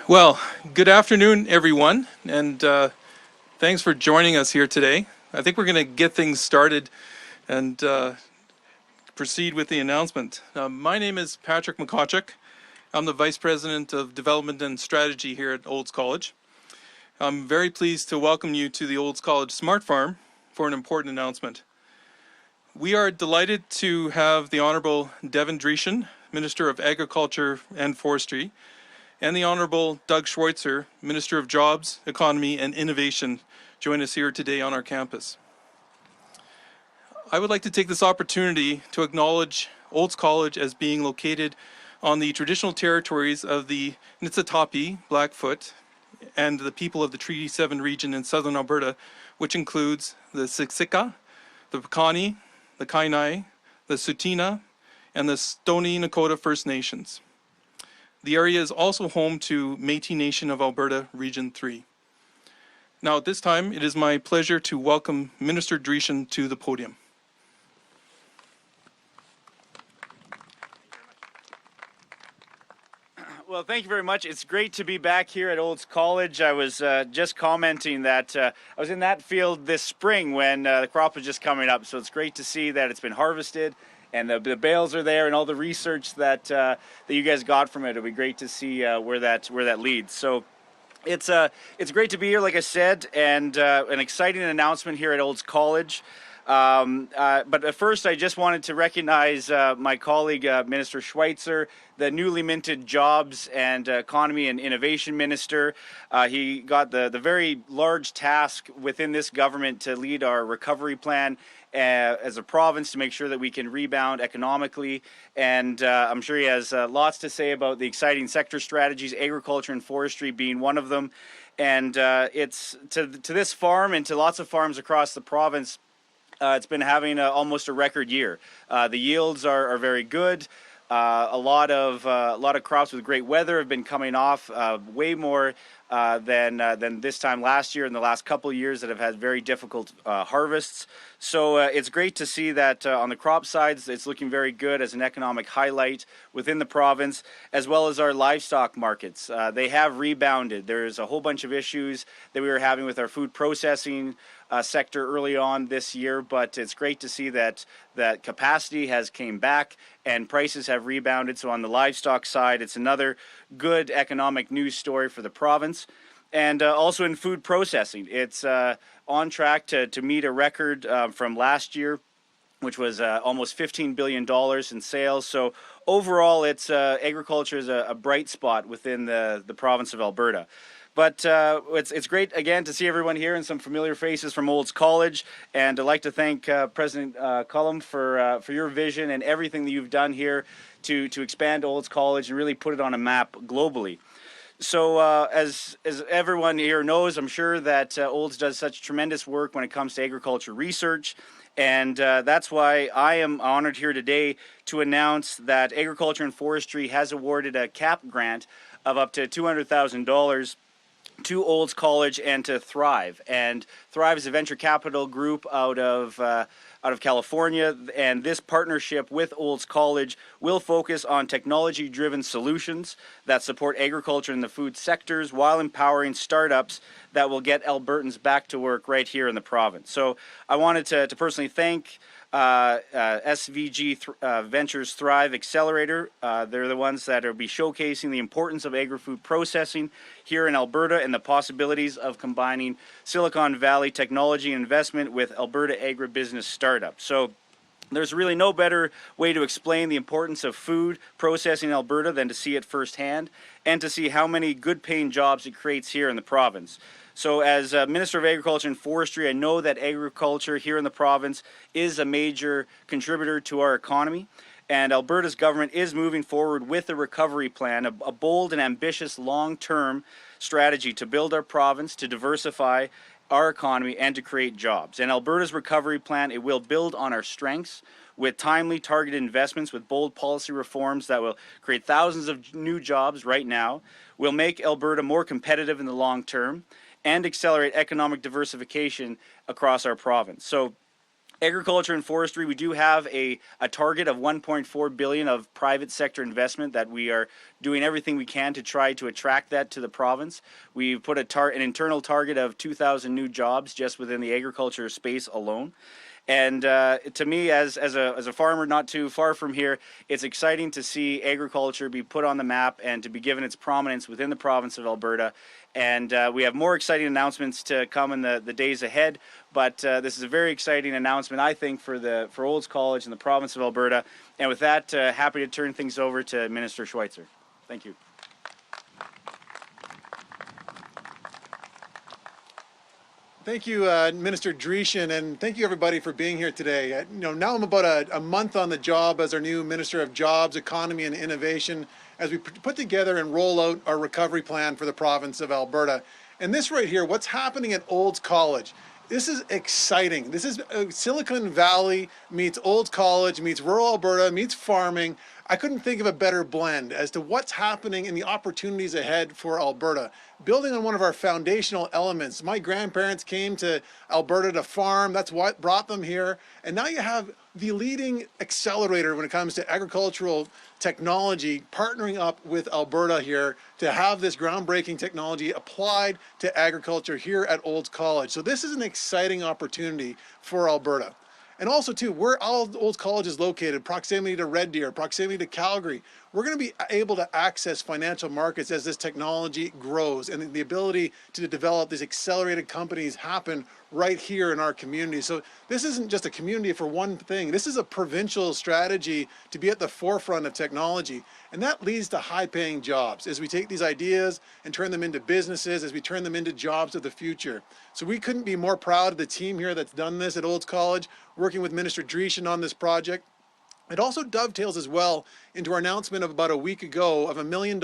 Well, good afternoon, everyone, and thanks for joining us here today. I think we're going to get things started and proceed with the announcement. My name is Patrick McCawchuk. I'm the Vice President of Development and Strategy here at Olds College. I'm very pleased to welcome you to the Olds College Smart Farm for an important announcement. We are delighted to have the Honourable Devin Dreeshen, Minister of Agriculture and Forestry, and the Honourable Doug Schweitzer, Minister of Jobs, Economy and Innovation, join us here today on our campus. I would like to take this opportunity to acknowledge Olds College as being located on the traditional territories of the Niitsitapi, Blackfoot, and the people of the Treaty 7 region in southern Alberta, which includes the Siksika, the Piikani, the Kainai, the Tsuut'ina, and the Stoney Nakoda First Nations. The area is also home to Métis Nation of Alberta, Region 3. Now at this time, it is my pleasure to welcome Minister Dreeshen to the podium. Well, thank you very much. It's great to be back here at Olds College. I was just commenting that I was in that field this spring when the crop was just coming up, so it's great to see that it's been harvested and the bales are there and all the research that you guys got from it. It'll be great to see where that leads. So it's great to be here, like I said, and an exciting announcement here at Olds College. But at first, I just wanted to recognize my colleague, Minister Schweitzer, the newly minted Jobs and Economy and Innovation Minister. He got the very large task within this government to lead our recovery plan as a province to make sure that we can rebound economically. And I'm sure he has lots to say about the exciting sector strategies, agriculture and forestry being one of them. And it's to this farm and to lots of farms across the province, it's been having almost a record year. The yields are very good. A lot of crops with great weather have been coming off way more than this time last year and the last couple of years that have had very difficult harvests. So it's great to see that on the crop sides, it's looking very good as an economic highlight within the province, as well as our livestock markets. They have rebounded. There's a whole bunch of issues that we were having with our food processing sector early on this year, but it's great to see that capacity has came back and prices have rebounded. So on the livestock side, it's another good economic news story for the province. And also in food processing, it's on track to meet a record from last year, which was almost $15 billion in sales. So overall, it's agriculture is a bright spot within the province of Alberta. But it's great, again, to see everyone here and some familiar faces from Olds College. And I'd like to thank President Cullum for your vision and everything that you've done here to expand Olds College and really put it on a map globally. So as everyone here knows, I'm sure that Olds does such tremendous work when it comes to agriculture research. And that's why I am honored here today to announce that Agriculture and Forestry has awarded a CAP grant of up to $200,000 to Olds College and to Thrive. And Thrive is a venture capital group out of California, and this partnership with Olds College will focus on technology-driven solutions that support agriculture and the food sectors while empowering startups that will get Albertans back to work right here in the province. So I wanted to personally thank Svg Ventures Thrive Accelerator. They're the ones that will be showcasing the importance of agri-food processing here in Alberta and the possibilities of combining Silicon Valley technology investment with Alberta agribusiness startups. So there's really no better way to explain the importance of food processing in Alberta than to see it firsthand and to see how many good-paying jobs it creates here in the province. So as Minister of Agriculture and Forestry, I know that agriculture here in the province is a major contributor to our economy. And Alberta's government is moving forward with a recovery plan, a bold and ambitious long-term strategy to build our province, to diversify our economy, and to create jobs. And Alberta's recovery plan, it will build on our strengths with timely targeted investments, with bold policy reforms that will create thousands of new jobs right now, will make Alberta more competitive in the long term, and accelerate economic diversification across our province. So Agriculture and forestry, we do have a target of 1.4 billion of private sector investment that we are doing everything we can to try to attract that to the province. We've put an internal target of 2,000 new jobs just within the agriculture space alone. And to me, as a farmer not too far from here, it's exciting to see agriculture be put on the map and to be given its prominence within the province of Alberta. And we have more exciting announcements to come in the days ahead. But this is a very exciting announcement, I think, for Olds College and the province of Alberta. And with that, happy to turn things over to Minister Schweitzer. Thank you. Thank you, Minister Dreeshen, and thank you everybody for being here today. Now I'm about a month on the job as our new Minister of Jobs, Economy and Innovation as we put together and roll out our recovery plan for the province of Alberta. And this right here, what's happening at Olds College, this is exciting. This is Silicon Valley meets Olds College, meets rural Alberta, meets farming. I couldn't think of a better blend as to what's happening and the opportunities ahead for Alberta. Building on one of our foundational elements. My grandparents came to Alberta to farm. That's what brought them here. And now you have the leading accelerator when it comes to agricultural technology partnering up with Alberta here to have this groundbreaking technology applied to agriculture here at Olds College. So this is an exciting opportunity for Alberta. And also too, where Olds College is located, proximity to Red Deer, proximity to Calgary, we're going to be able to access financial markets as this technology grows, and the ability to develop these accelerated companies happen right here in our community. So this isn't just a community for one thing. This is a provincial strategy to be at the forefront of technology. And that leads to high-paying jobs as we take these ideas and turn them into businesses, as we turn them into jobs of the future. So we couldn't be more proud of the team here that's done this at Olds College, working with Minister Dreeshen on this project. It also dovetails as well into our announcement of about a week ago of $1 million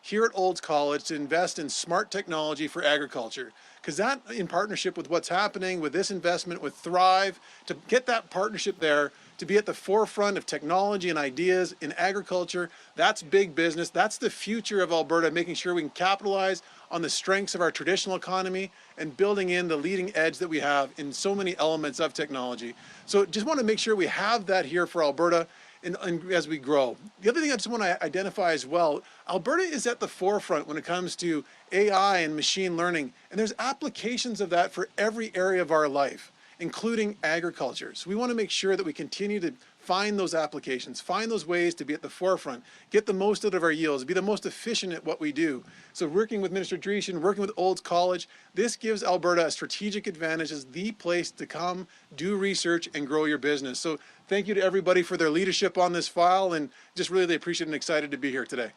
here at Olds College to invest in smart technology for agriculture. Because that, in partnership with what's happening with this investment with Thrive, to get that partnership there, to be at the forefront of technology and ideas in agriculture, that's big business. That's the future of Alberta, making sure we can capitalize on the strengths of our traditional economy and building in the leading edge that we have in so many elements of technology. So just want to make sure we have that here for Alberta and as we grow. The other thing I just want to identify as well, Alberta is at the forefront when it comes to AI and machine learning, and there's applications of that for every area of our life, including agriculture. So we want to make sure that we continue to find those applications, find those ways to be at the forefront, get the most out of our yields, be the most efficient at what we do. So working with Minister Dreeshen, working with Olds College, this gives Alberta a strategic advantage as the place to come, do research, and grow your business. So thank you to everybody for their leadership on this file, and just really appreciate and excited to be here today.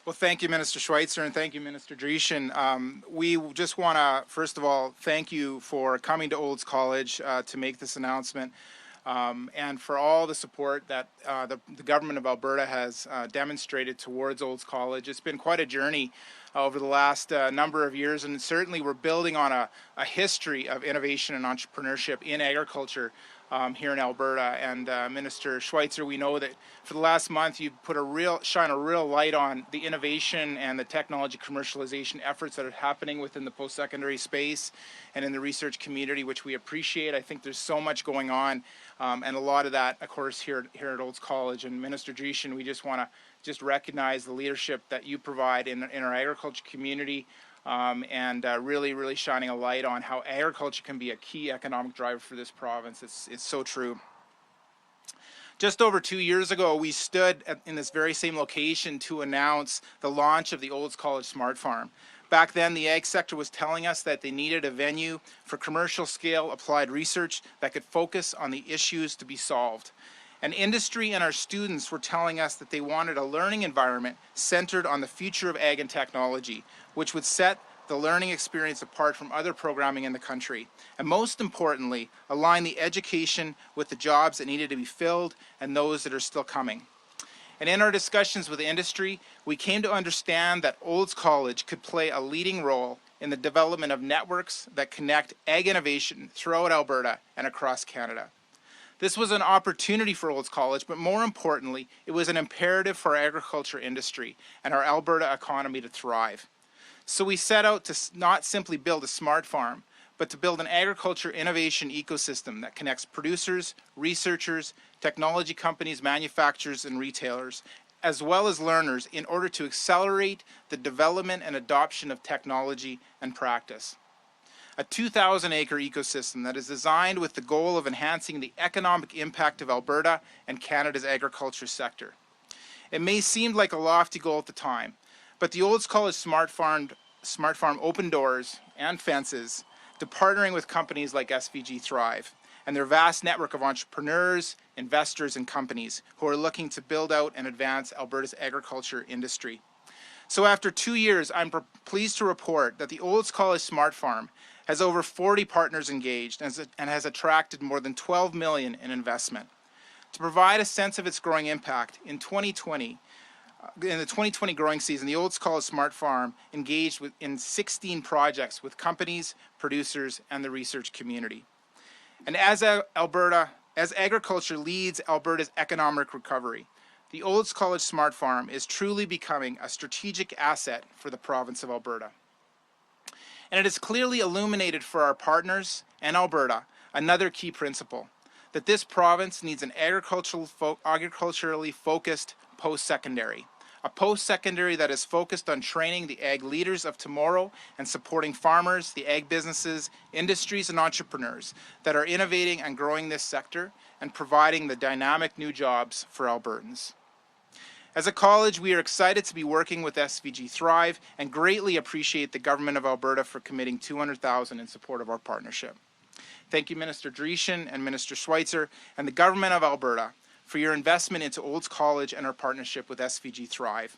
Well, thank you, Minister Schweitzer, and thank you, Minister Dreeshen. We just want to, first of all, thank you for coming to Olds College to make this announcement, and for all the support that the government of Alberta has demonstrated towards Olds College. It's been quite a journey over the last number of years, and certainly we're building on a history of innovation and entrepreneurship in agriculture here in Alberta. And Minister Schweitzer, we know that for the last month you've put shine a real light on the innovation and the technology commercialization efforts that are happening within the post-secondary space and in the research community, which we appreciate. I think there's so much going on, and a lot of that, of course, here at Olds College. And Minister Dreeshen, we just want to recognize the leadership that you provide in our agriculture community, and really shining a light on how agriculture can be a key economic driver for this province. It's so true. Just over 2 years ago, we stood in this very same location to announce the launch of the Olds College Smart Farm. Back then, the ag sector was telling us that they needed a venue for commercial scale applied research that could focus on the issues to be solved. And industry and our students were telling us that they wanted a learning environment centered on the future of ag and technology, which would set the learning experience apart from other programming in the country. And most importantly, align the education with the jobs that needed to be filled and those that are still coming. And in our discussions with the industry, we came to understand that Olds College could play a leading role in the development of networks that connect ag innovation throughout Alberta and across Canada. This was an opportunity for Olds College, but more importantly, it was an imperative for our agriculture industry and our Alberta economy to thrive. So we set out to not simply build a smart farm, but to build an agriculture innovation ecosystem that connects producers, researchers, technology companies, manufacturers, and retailers, as well as learners, in order to accelerate the development and adoption of technology and practice. A 2,000-acre ecosystem that is designed with the goal of enhancing the economic impact of Alberta and Canada's agriculture sector. It may seem like a lofty goal at the time, but the Olds College Smart Farm opened doors and fences to partnering with companies like SVG Thrive and their vast network of entrepreneurs, investors, and companies who are looking to build out and advance Alberta's agriculture industry. So after 2 years, I'm pleased to report that the Olds College Smart Farm has over 40 partners engaged and has attracted more than $12 million in investment. To provide a sense of its growing impact, in the 2020 growing season, the Olds College Smart Farm engaged in 16 projects with companies, producers, and the research community. And as agriculture leads Alberta's economic recovery, the Olds College Smart Farm is truly becoming a strategic asset for the province of Alberta. And it has clearly illuminated for our partners and Alberta another key principle, that this province needs an agriculturally focused post-secondary. A post-secondary that is focused on training the ag leaders of tomorrow and supporting farmers, the ag businesses, industries, and entrepreneurs that are innovating and growing this sector and providing the dynamic new jobs for Albertans. As a college, we are excited to be working with SVG Thrive and greatly appreciate the Government of Alberta for committing $200,000 in support of our partnership. Thank you, Minister Dreeshen and Minister Schweitzer and the Government of Alberta for your investment into Olds College and our partnership with SVG Thrive.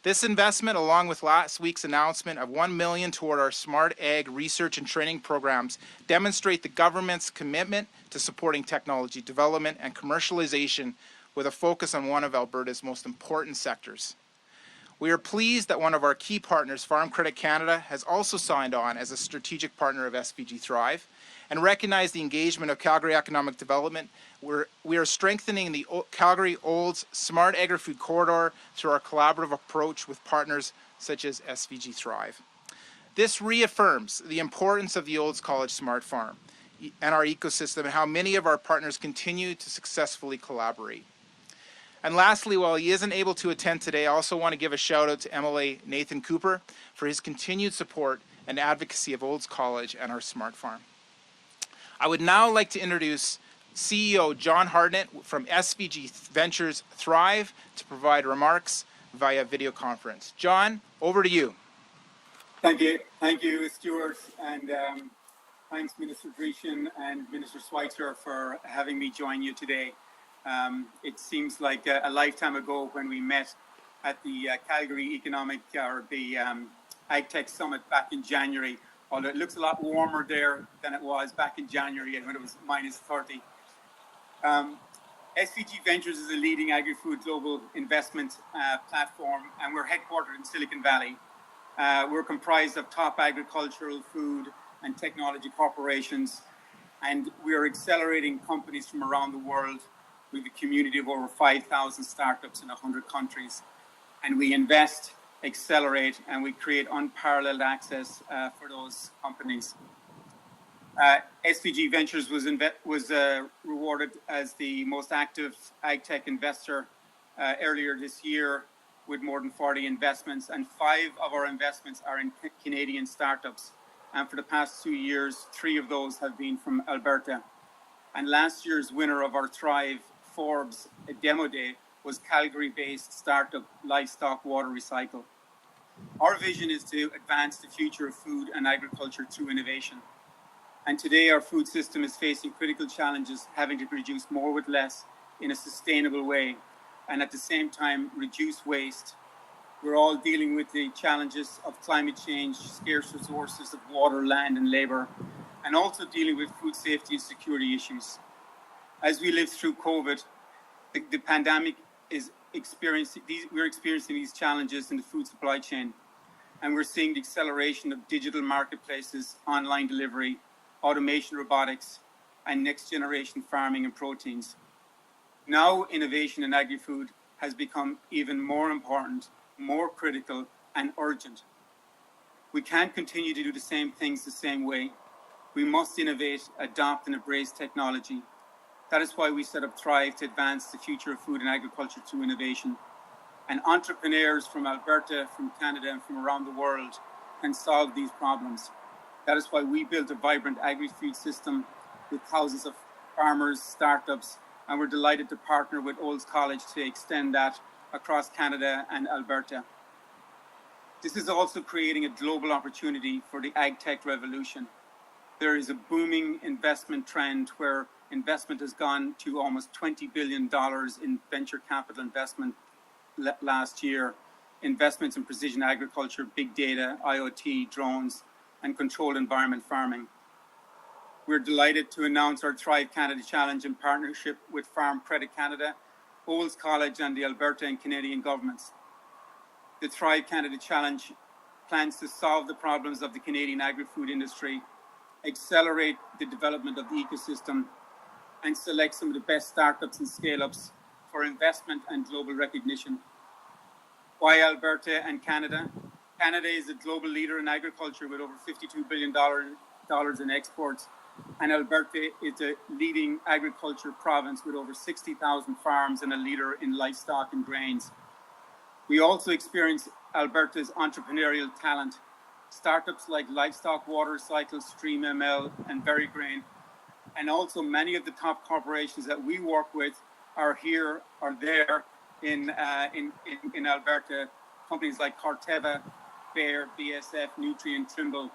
This investment, along with last week's announcement of $1 million toward our Smart Ag research and training programs, demonstrate the government's commitment to supporting technology development and commercialization with a focus on one of Alberta's most important sectors. We are pleased that one of our key partners, Farm Credit Canada, has also signed on as a strategic partner of SVG Thrive and recognize the engagement of Calgary Economic Development. We are strengthening the Calgary Olds Smart Agri-Food Corridor through our collaborative approach with partners such as SVG Thrive. This reaffirms the importance of the Olds College Smart Farm and our ecosystem and how many of our partners continue to successfully collaborate. And lastly, while he isn't able to attend today, I also want to give a shout out to MLA Nathan Cooper for his continued support and advocacy of Olds College and our Smart Farm. I would now like to introduce CEO John Hardnett from SVG Ventures Thrive to provide remarks via video conference. John, over to you. Thank you, Stuart, and thanks Minister Dreeshen and Minister Schweitzer for having me join you today. It seems like a lifetime ago when we met at the Calgary AgTech Summit back in January, although it looks a lot warmer there than it was back in January when it was minus 30. SVG Ventures is a leading agri-food global investment platform, and we're headquartered in Silicon Valley. We're comprised of top agricultural, food, and technology corporations, and we are accelerating companies from around the world with a community of over 5,000 startups in 100 countries. And we invest, accelerate, and we create unparalleled access for those companies. SVG Ventures was rewarded as the most active ag-tech investor earlier this year with more than 40 investments, and 5 of our investments are in Canadian startups. And for the past 2 years, 3 of those have been from Alberta. And last year's winner of our Thrive Forbes Demo Day was Calgary-based startup Livestock Water Recycle. Our vision is to advance the future of food and agriculture through innovation. And today our food system is facing critical challenges, having to produce more with less in a sustainable way, and at the same time reduce waste. We're all dealing with the challenges of climate change, scarce resources of water, land, and labor, and also dealing with food safety and security issues. As we live through COVID, the pandemic we're experiencing these challenges in the food supply chain, and we're seeing the acceleration of digital marketplaces, online delivery, automation, robotics, and next generation farming and proteins. Now innovation in agri-food has become even more important, more critical, and urgent. We can't continue to do the same things the same way. We must innovate, adopt and embrace technology. That is why we set up Thrive to advance the future of food and agriculture through innovation. And entrepreneurs from Alberta, from Canada and from around the world can solve these problems. That is why we built a vibrant agri-food system with thousands of farmers, startups, and we're delighted to partner with Olds College to extend that across Canada and Alberta. This is also creating a global opportunity for the ag tech revolution. There is a booming investment trend where investment has gone to almost $20 billion in venture capital investment last year. Investments in precision agriculture, big data, IoT, drones, and controlled environment farming. We're delighted to announce our Thrive Canada Challenge in partnership with Farm Credit Canada, Olds College, and the Alberta and Canadian governments. The Thrive Canada Challenge plans to solve the problems of the Canadian agri-food industry, accelerate the development of the ecosystem, and select some of the best startups and scale-ups for investment and global recognition. Why Alberta and Canada? Canada is a global leader in agriculture with over $52 billion in exports, and Alberta is a leading agriculture province with over 60,000 farms and a leader in livestock and grains. We also experience Alberta's entrepreneurial talent. Startups like Livestock Water Cycle, Stream ML, and Berry Grain, and also many of the top corporations that we work with are here or there in Alberta. Companies like Corteva, Bayer, BSF, Nutrien, Trimble.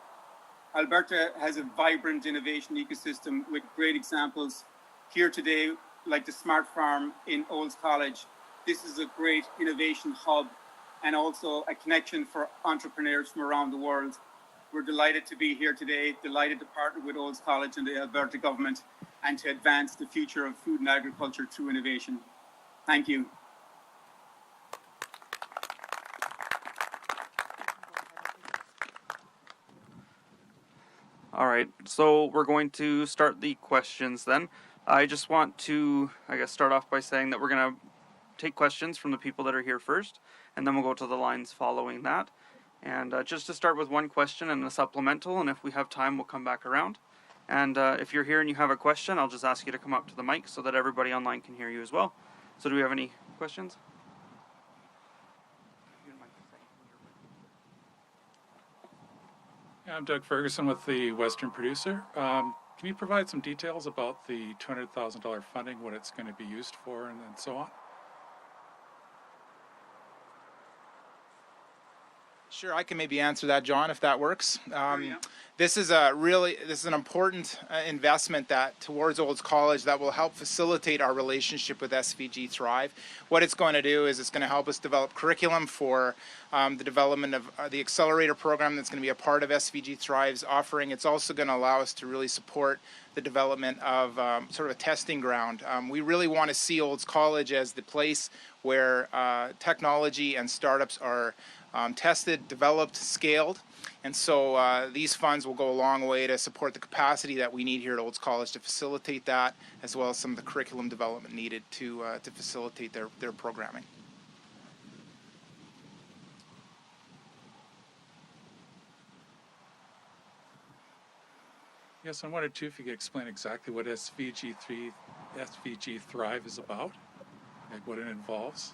Alberta has a vibrant innovation ecosystem with great examples here today, like the Smart Farm in Olds College. This is a great innovation hub and also a connection for entrepreneurs from around the world. We're delighted to be here today, delighted to partner with Olds College and the Alberta government and to advance the future of food and agriculture through innovation. Thank you. All right, so we're going to start the questions then. I just want to, start off by saying that we're going to take questions from the people that are here first, and then we'll go to the lines following that. And just to start with one question and a supplemental, and if we have time, we'll come back around. And if you're here and you have a question, I'll just ask you to come up to the mic so that everybody online can hear you as well. So do we have any questions? I'm Doug Ferguson with the Western Producer. Can you provide some details about the $200,000 funding, what it's going to be used for, and so on? Sure, I can maybe answer that, John, if that works. This is an important investment that towards Olds College that will help facilitate our relationship with SVG Thrive. What it's going to do is it's going to help us develop curriculum for the development of the accelerator program that's going to be a part of SVG Thrive's offering. It's also going to allow us to really support the development of sort of a testing ground. We really want to see Olds College as the place where technology and startups are tested, developed, scaled. And so these funds will go a long way to support the capacity that we need here at Olds College to facilitate that, as well as some of the curriculum development needed to facilitate their programming. Yes, I wanted to, if you could explain exactly what SVG Thrive is about, like what it involves.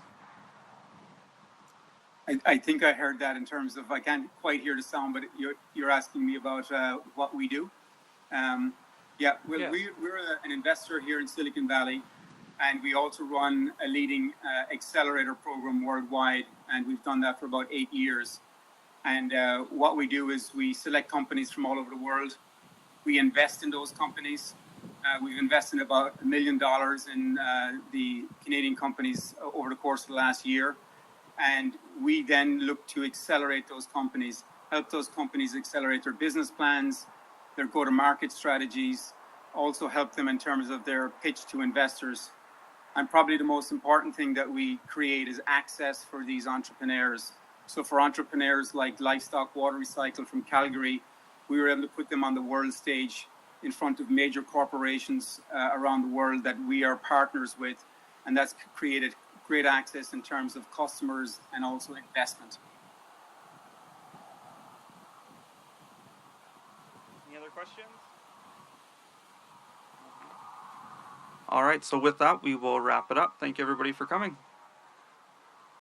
I think I heard that in terms of, I can't quite hear the sound, but you're asking me about what we do. Yes. We're an investor here in Silicon Valley, and we also run a leading accelerator program worldwide, and we've done that for about 8 years. And what we do is we select companies from all over the world. We invest in those companies. We've invested about $1 million in the Canadian companies over the course of the last year. And we then look to accelerate those companies, help those companies accelerate their business plans, their go-to-market strategies, also help them in terms of their pitch to investors. And probably the most important thing that we create is access for these entrepreneurs. So for entrepreneurs like Livestock Water Cycle from Calgary, we were able to put them on the world stage in front of major corporations around the world that we are partners with, and that's created great access in terms of customers and also investment. questions? All right, so with that, we will wrap it up. Thank you everybody for coming.